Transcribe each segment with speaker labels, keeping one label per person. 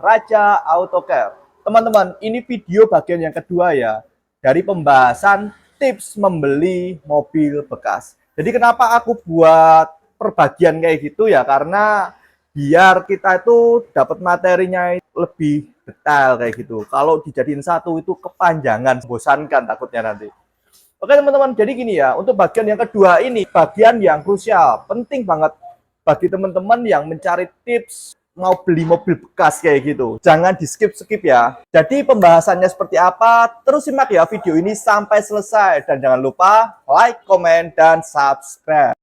Speaker 1: Raja AutoCare. Teman-teman, ini video bagian yang kedua ya dari pembahasan tips membeli mobil bekas. Jadi kenapa aku buat perbagian kayak gitu ya, karena biar kita itu dapat materinya lebih detail kayak gitu. Kalau dijadiin satu itu kepanjangan, bosankan takutnya nanti. Oke teman-teman, jadi gini ya, untuk bagian yang kedua ini bagian yang krusial, penting banget bagi teman-teman yang mencari tips mau beli mobil bekas kayak gitu. Jangan di skip-skip ya. Jadi pembahasannya seperti apa, terus simak ya video ini sampai selesai. Dan jangan lupa like, komen, dan subscribe.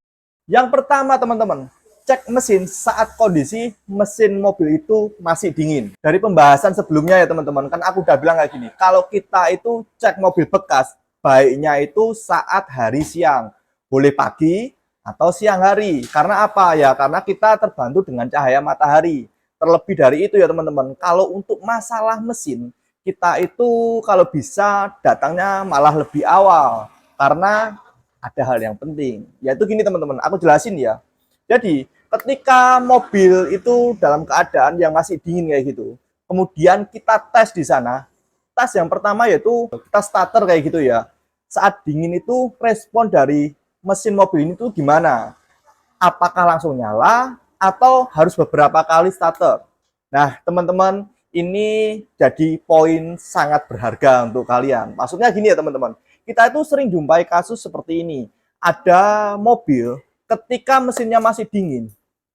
Speaker 1: Yang pertama teman-teman, cek mesin saat kondisi mesin mobil itu masih dingin. Dari pembahasan sebelumnya ya teman-teman, kan aku udah bilang kayak gini, kalau kita itu cek mobil bekas, baiknya itu saat hari siang. Boleh pagi atau siang hari. Karena apa ya? Karena kita terbantu dengan cahaya matahari. Terlebih dari itu ya teman-teman, kalau untuk masalah mesin, kita itu kalau bisa datangnya malah lebih awal. Karena ada hal yang penting. Yaitu gini teman-teman, aku jelasin ya. Jadi ketika mobil itu dalam keadaan yang masih dingin kayak gitu, kemudian kita tes di sana. Tes yang pertama yaitu kita starter kayak gitu ya. Saat dingin itu respon dari mesin mobil ini tuh gimana? Apakah langsung nyala atau harus beberapa kali starter? Nah, teman-teman, ini jadi poin sangat berharga untuk kalian. Maksudnya gini ya, teman-teman. Kita itu sering jumpai kasus seperti ini. Ada mobil ketika mesinnya masih dingin,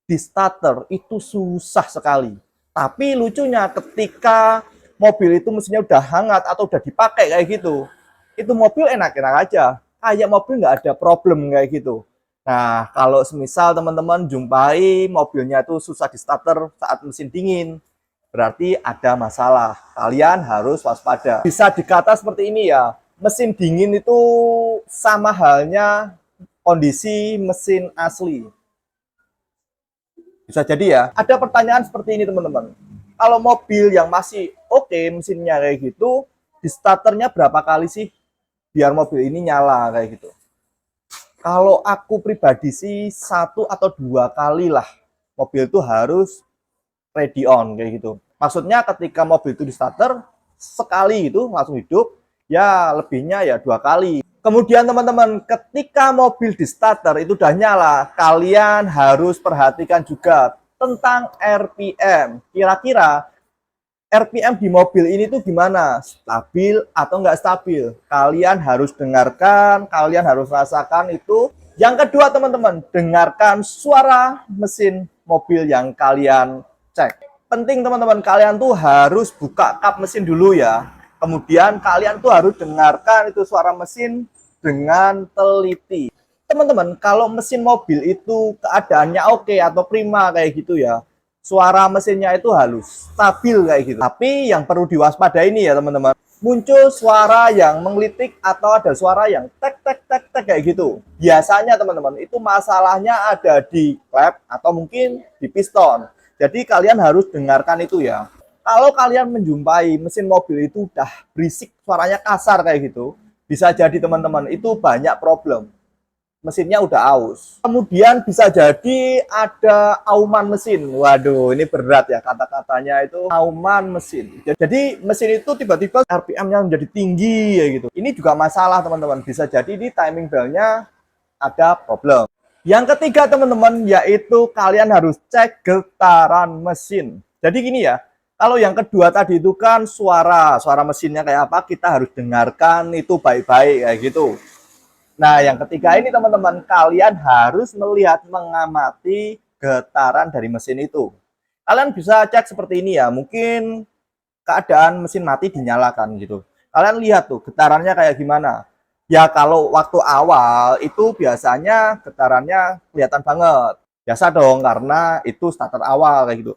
Speaker 1: di starter itu susah sekali. Tapi lucunya ketika mobil itu mesinnya udah hangat atau udah dipakai kayak gitu, itu mobil enak-enak aja, kayak mobil nggak ada problem kayak gitu. Nah, kalau semisal teman-teman jumpai mobilnya itu susah di starter saat mesin dingin, berarti ada masalah. Kalian harus waspada. Bisa dikata seperti ini ya, mesin dingin itu sama halnya kondisi mesin asli. Bisa jadi ya, ada pertanyaan seperti ini teman-teman. Kalau mobil yang masih oke mesinnya kayak gitu, di starternya berapa kali sih biar mobil ini nyala kayak gitu? Kalau aku pribadi sih 1 atau 2 kali lah mobil itu harus ready on kayak gitu. Maksudnya ketika mobil itu di starter sekali itu langsung hidup, ya lebihnya ya 2 kali. Kemudian teman-teman, ketika mobil di starter itu udah nyala, kalian harus perhatikan juga tentang RPM. Kira-kira RPM di mobil ini tuh gimana? Stabil atau nggak stabil? Kalian harus dengarkan, kalian harus rasakan itu. Yang kedua teman-teman, dengarkan suara mesin mobil yang kalian cek. Penting teman-teman, kalian tuh harus buka kap mesin dulu ya. Kemudian kalian tuh harus dengarkan itu suara mesin dengan teliti. Teman-teman, kalau mesin mobil itu keadaannya oke atau prima kayak gitu ya, suara mesinnya itu halus, stabil kayak gitu. Tapi yang perlu diwaspadai ini ya teman-teman, muncul suara yang menggelitik atau ada suara yang tek tek tek tek kayak gitu. Biasanya teman-teman itu masalahnya ada di klep atau mungkin di piston. Jadi kalian harus dengarkan itu ya. Kalau kalian menjumpai mesin mobil itu udah berisik, suaranya kasar kayak gitu, bisa jadi teman-teman itu banyak problem. Mesinnya udah aus. Kemudian bisa jadi ada auman mesin. Waduh, ini berat ya kata-katanya itu auman mesin. Jadi mesin itu tiba-tiba RPM-nya menjadi tinggi ya gitu. Ini juga masalah teman-teman. Bisa jadi di timing belnya ada problem. Yang ketiga teman-teman yaitu kalian harus cek getaran mesin. Jadi gini ya, kalau yang kedua tadi itu kan suara mesinnya kayak apa, kita harus dengarkan itu baik-baik kayak gitu. Nah, yang ketiga ini teman-teman, kalian harus melihat, mengamati getaran dari mesin itu. Kalian bisa cek seperti ini ya, mungkin keadaan mesin mati dinyalakan gitu. Kalian lihat tuh getarannya kayak gimana. Ya kalau waktu awal itu biasanya getarannya kelihatan banget. Biasa dong karena itu starter awal kayak gitu.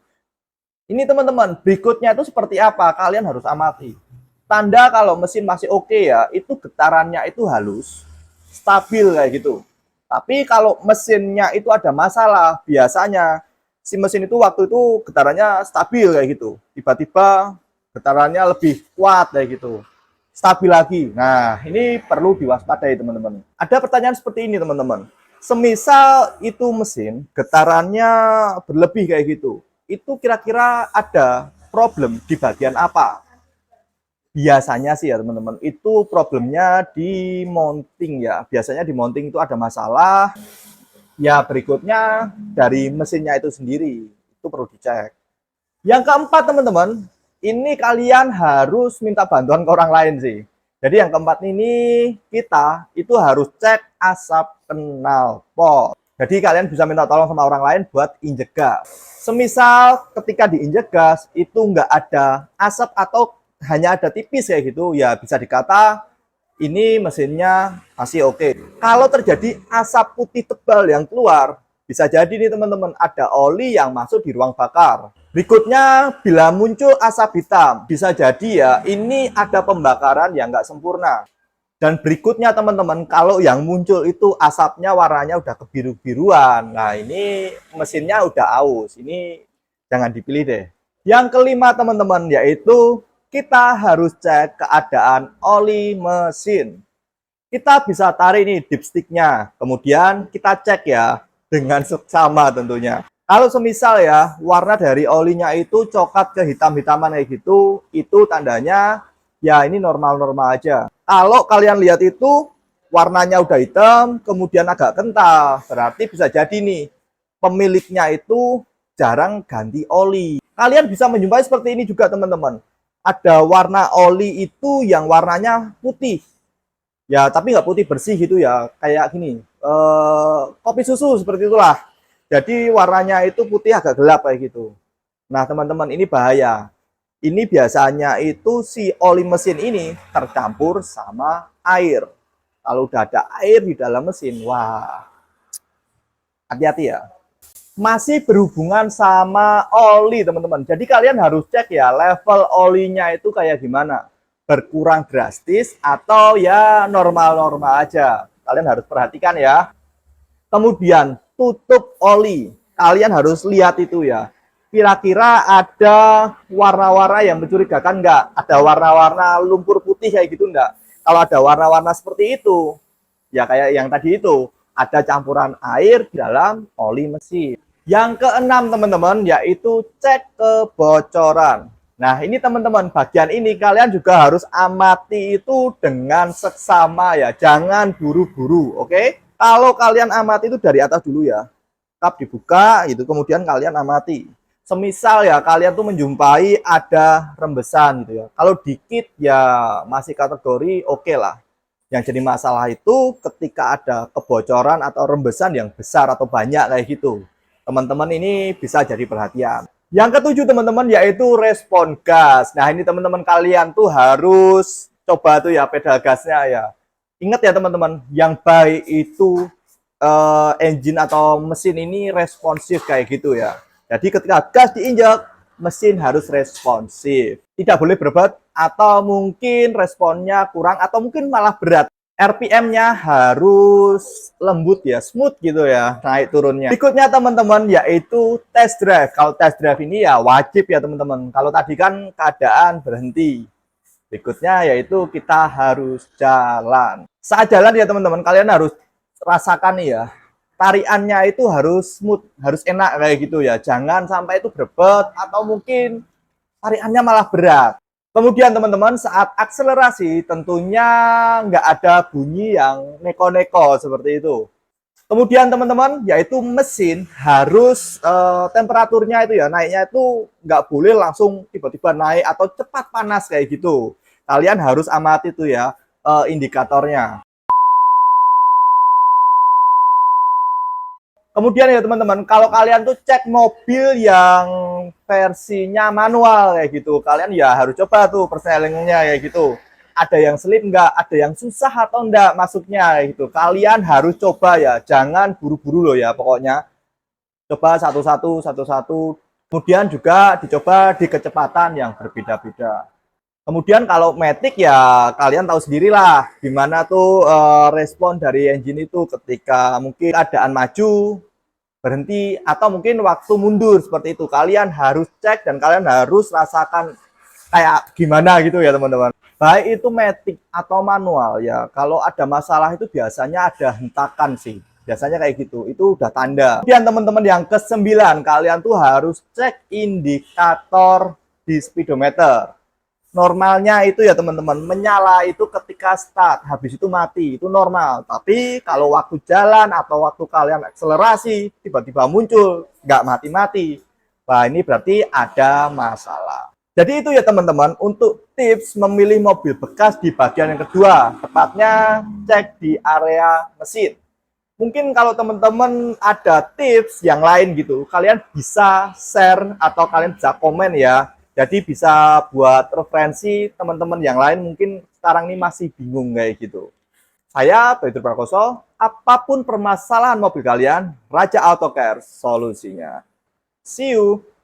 Speaker 1: Ini teman-teman, berikutnya itu seperti apa? Kalian harus amati. Tanda kalau mesin masih oke ya, itu getarannya itu halus, stabil kayak gitu. Tapi kalau mesinnya itu ada masalah, biasanya si mesin itu waktu itu getarannya stabil kayak gitu. Tiba-tiba getarannya lebih kuat kayak gitu. Stabil lagi. Nah, ini perlu diwaspadai teman-teman. Ada pertanyaan seperti ini teman-teman. Semisal itu mesin getarannya berlebih kayak gitu. Itu kira-kira ada problem di bagian apa? Biasanya sih ya teman-teman, itu problemnya di mounting ya. Biasanya di mounting itu ada masalah. Ya berikutnya dari mesinnya itu sendiri, itu perlu dicek. Yang keempat teman-teman, ini kalian harus minta bantuan ke orang lain sih. Jadi yang keempat ini kita itu harus cek asap knalpot. Jadi kalian bisa minta tolong sama orang lain buat injek gas. Semisal ketika diinjek gas itu nggak ada asap atau hanya ada tipis kayak gitu, ya bisa dikata ini mesinnya masih oke. Kalau terjadi asap putih tebal yang keluar, bisa jadi nih teman-teman ada oli yang masuk di ruang bakar. Berikutnya, bila muncul asap hitam, bisa jadi ya ini ada pembakaran yang nggak sempurna. Dan berikutnya teman-teman, kalau yang muncul itu asapnya warnanya udah kebiru-biruan. Nah ini mesinnya udah aus, ini jangan dipilih deh. Yang kelima teman-teman, yaitu kita harus cek keadaan oli mesin. Kita bisa tarik nih dipsticknya, kemudian kita cek ya dengan seksama tentunya. Kalau semisal ya warna dari olinya itu coklat ke hitam-hitaman kayak gitu, itu tandanya ya ini normal-normal aja. Kalau kalian lihat itu warnanya udah hitam, kemudian agak kental, berarti bisa jadi nih pemiliknya itu jarang ganti oli. Kalian bisa menjumpai seperti ini juga teman-teman. Ada warna oli itu yang warnanya putih. Ya, tapi nggak putih bersih gitu ya, kayak gini. Kopi susu seperti itulah. Jadi warnanya itu putih agak gelap kayak gitu. Nah, teman-teman ini bahaya. Ini biasanya itu si oli mesin ini tercampur sama air. Kalau udah ada air di dalam mesin, wah, hati-hati ya. Masih berhubungan sama oli, teman-teman. Jadi kalian harus cek ya level olinya itu kayak gimana. Berkurang drastis atau ya normal-normal aja. Kalian harus perhatikan ya. Kemudian tutup oli. Kalian harus lihat itu ya. Kira-kira ada warna-warna yang mencurigakan nggak? Ada warna-warna lumpur putih kayak gitu nggak? Kalau ada warna-warna seperti itu, ya kayak yang tadi itu, ada campuran air di dalam oli mesin. Yang keenam teman-teman, yaitu cek kebocoran. Nah ini teman-teman, bagian ini kalian juga harus amati itu dengan seksama ya. Jangan buru-buru, oke? Kalau kalian amati itu dari atas dulu ya. Kap dibuka gitu, kemudian kalian amati. Semisal ya kalian tuh menjumpai ada rembesan gitu ya. Kalau dikit ya masih kategori oke lah. Yang jadi masalah itu ketika ada kebocoran atau rembesan yang besar atau banyak kayak gitu. Teman-teman ini bisa jadi perhatian. Yang ketujuh teman-teman yaitu respon gas. Nah ini teman-teman kalian tuh harus coba tuh ya pedal gasnya ya. Ingat ya teman-teman, yang baik itu engine atau mesin ini responsif kayak gitu ya. Jadi ketika gas diinjak, mesin harus responsif. Tidak boleh berat atau mungkin responnya kurang atau mungkin malah berat. RPM-nya harus lembut ya, smooth gitu ya, naik turunnya. Berikutnya teman-teman yaitu test drive. Kalau test drive ini ya wajib ya teman-teman. Kalau tadi kan keadaan berhenti. Berikutnya yaitu kita harus jalan. Saat jalan ya teman-teman, kalian harus rasakan nih ya. Tariannya itu harus smooth, harus enak kayak gitu ya. Jangan sampai itu berebet atau mungkin tariannya malah berat. Kemudian teman-teman saat akselerasi tentunya nggak ada bunyi yang neko-neko seperti itu. Kemudian teman-teman yaitu mesin harus temperaturnya itu ya naiknya itu nggak boleh langsung tiba-tiba naik atau cepat panas kayak gitu. Kalian harus amati itu ya indikatornya. Kemudian ya teman-teman, kalau kalian tuh cek mobil yang versinya manual kayak gitu, kalian ya harus coba tuh persnelingnya kayak gitu. Ada yang selip enggak, ada yang susah atau enggak masuknya gitu. Kalian harus coba ya, jangan buru-buru loh ya pokoknya. Coba satu-satu, satu-satu. Kemudian juga dicoba di kecepatan yang berbeda-beda. Kemudian kalau Matic ya kalian tahu sendirilah gimana tuh respon dari engine itu ketika mungkin keadaan maju, berhenti, atau mungkin waktu mundur seperti itu. Kalian harus cek dan kalian harus rasakan kayak gimana gitu ya teman-teman. Baik itu matic atau manual ya, kalau ada masalah itu biasanya ada hentakan sih. Biasanya kayak gitu, itu udah tanda. Kemudian teman-teman yang ke-9, kalian tuh harus cek indikator di speedometer. Normalnya itu ya teman-teman, menyala itu ketika start, habis itu mati, itu normal. Tapi kalau waktu jalan atau waktu kalian akselerasi, tiba-tiba muncul, nggak mati-mati. Nah, ini berarti ada masalah. Jadi itu ya teman-teman, untuk tips memilih mobil bekas di bagian yang kedua, tepatnya cek di area mesin. Mungkin kalau teman-teman ada tips yang lain gitu, kalian bisa share atau kalian bisa komen ya. Jadi bisa buat referensi teman-teman yang lain mungkin sekarang ini masih bingung kayak gitu. Saya Pedro Prakoso, apapun permasalahan mobil kalian, Raja Auto Care solusinya. See you.